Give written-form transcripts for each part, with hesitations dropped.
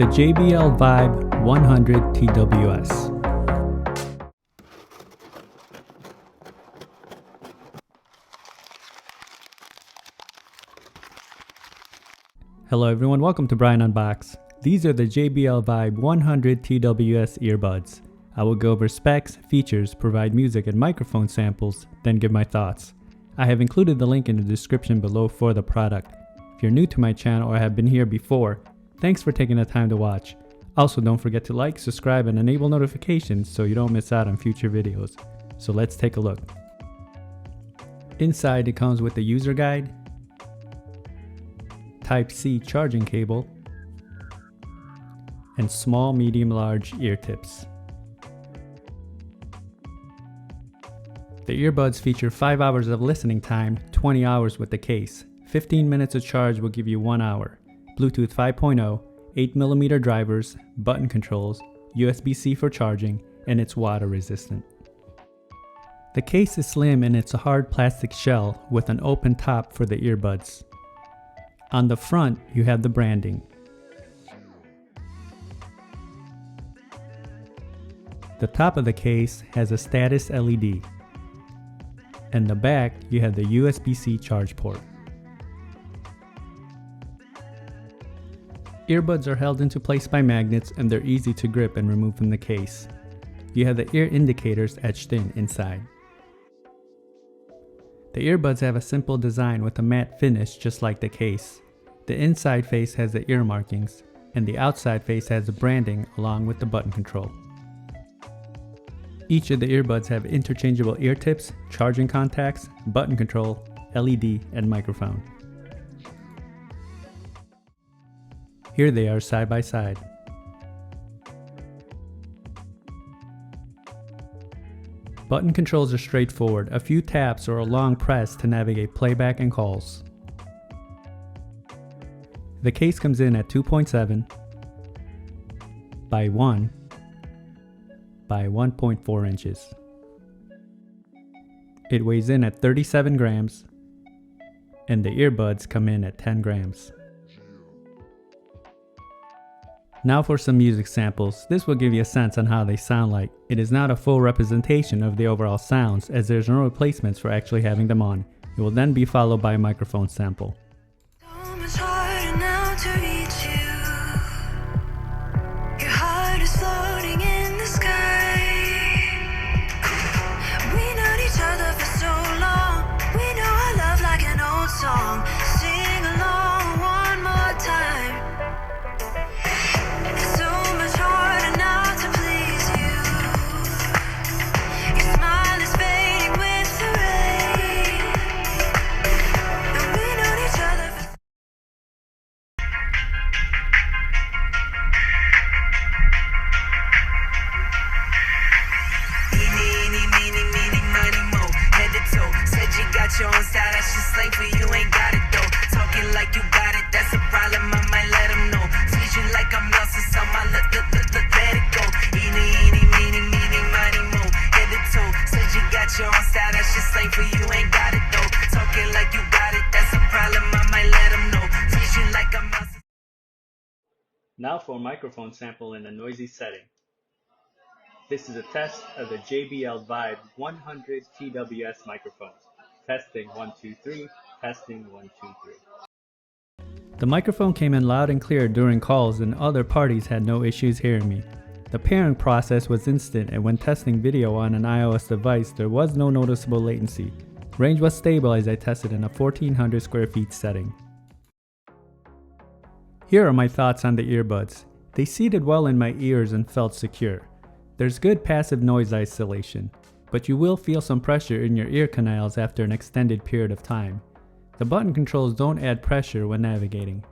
the JBL Vibe 100 TWS. Hello everyone, welcome to Brian Unboxed. These are the JBL Vibe 100 TWS earbuds. I will go over specs, features, provide music and microphone samples, then give my thoughts. I have included the link in the description below for the product. If you're new to my channel or have been here before, thanks for taking the time to watch. Also, don't forget to like, subscribe, and enable notifications so you don't miss out on future videos. So let's take a look. Inside it comes with the user guide, Type-C charging cable, and small, medium, large ear tips. The earbuds feature 5 hours of listening time, 20 hours with the case. 15 minutes of charge will give you 1 hour. Bluetooth 5.0, 8mm drivers, button controls, USB-C for charging, and it's water resistant. The case is slim and it's a hard plastic shell with an open top for the earbuds. On the front, you have the branding. The top of the case has a status LED. And the back, you have the USB-C charge port. Earbuds are held into place by magnets and they're easy to grip and remove from the case. You have the ear indicators etched in inside. The earbuds have a simple design with a matte finish just like the case. The inside face has the ear markings, and the outside face has the branding along with the button control. Each of the earbuds have interchangeable ear tips, charging contacts, button control, LED, and microphone. Here they are side by side. Button controls are straightforward, a few taps or a long press to navigate playback and calls. The case comes in at 2.7 by 1 by 1.4 inches. It weighs in at 37 grams and the earbuds come in at 10 grams. Now for some music samples. This will give you a sense on how they sound like. It is not a full representation of the overall sounds as there's no replacements for actually having them on. It will then be followed by a microphone sample. Song. Sing along one more time. It's so much harder now to please you. Your smile is fading with the rain, and we know each other for Meaning, money, mo, head to toe. Said you got your own style, that's just slang for you, ain't got it though. Talking like you got it, that's a problem, I might let them know. Treat you like I'm lost in some, I let it go. Meaning, money, mo, head to toe. Said you got your own style, that's just slang for you, ain't got it though. Talking like you got it, that's a problem, I might let them know. Treat you like I'm lost. Now for a microphone sample in a noisy setting. This is a test of the JBL Vibe 100 TWS microphone. Testing 1 2 3, testing 1 2 3. The microphone came in loud and clear during calls and other parties had no issues hearing me. The pairing process was instant and when testing video on an iOS device there was no noticeable latency. Range was stable as I tested in a 1400 square feet setting. Here are my thoughts on the earbuds. They seated well in my ears and felt secure. There's good passive noise isolation, but you will feel some pressure in your ear canals after an extended period of time. The button controls don't add pressure when navigating.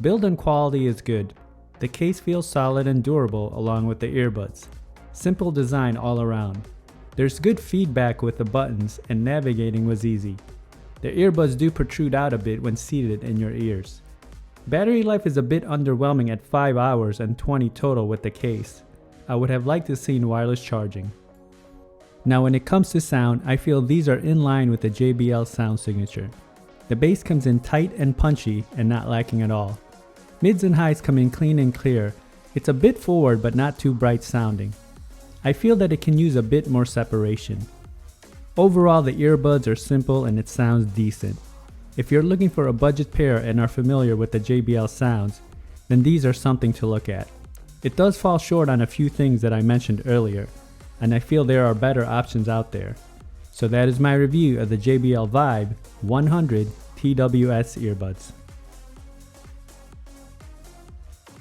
Build and quality is good. The case feels solid and durable along with the earbuds. Simple design all around. There's good feedback with the buttons and navigating was easy. The earbuds do protrude out a bit when seated in your ears. Battery life is a bit underwhelming at 5 hours and 20 total with the case. I would have liked to seen wireless charging. Now when it comes to sound, I feel these are in line with the JBL sound signature. The bass comes in tight and punchy and not lacking at all. Mids and highs come in clean and clear, It's a bit forward but not too bright sounding. I feel that it can use a bit more separation. Overall, the earbuds are simple and it sounds decent. If you're looking for a budget pair and are familiar with the JBL sounds, then these are something to look at. It does fall short on a few things that I mentioned earlier, and I feel there are better options out there. So that is my review of the JBL Vibe 100 TWS earbuds.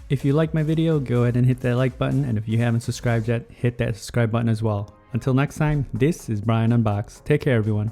If you like my video, go ahead and hit that like button, and if you haven't subscribed yet, hit that subscribe button as well. Until next time, this is Brian Unboxed. Take care, everyone.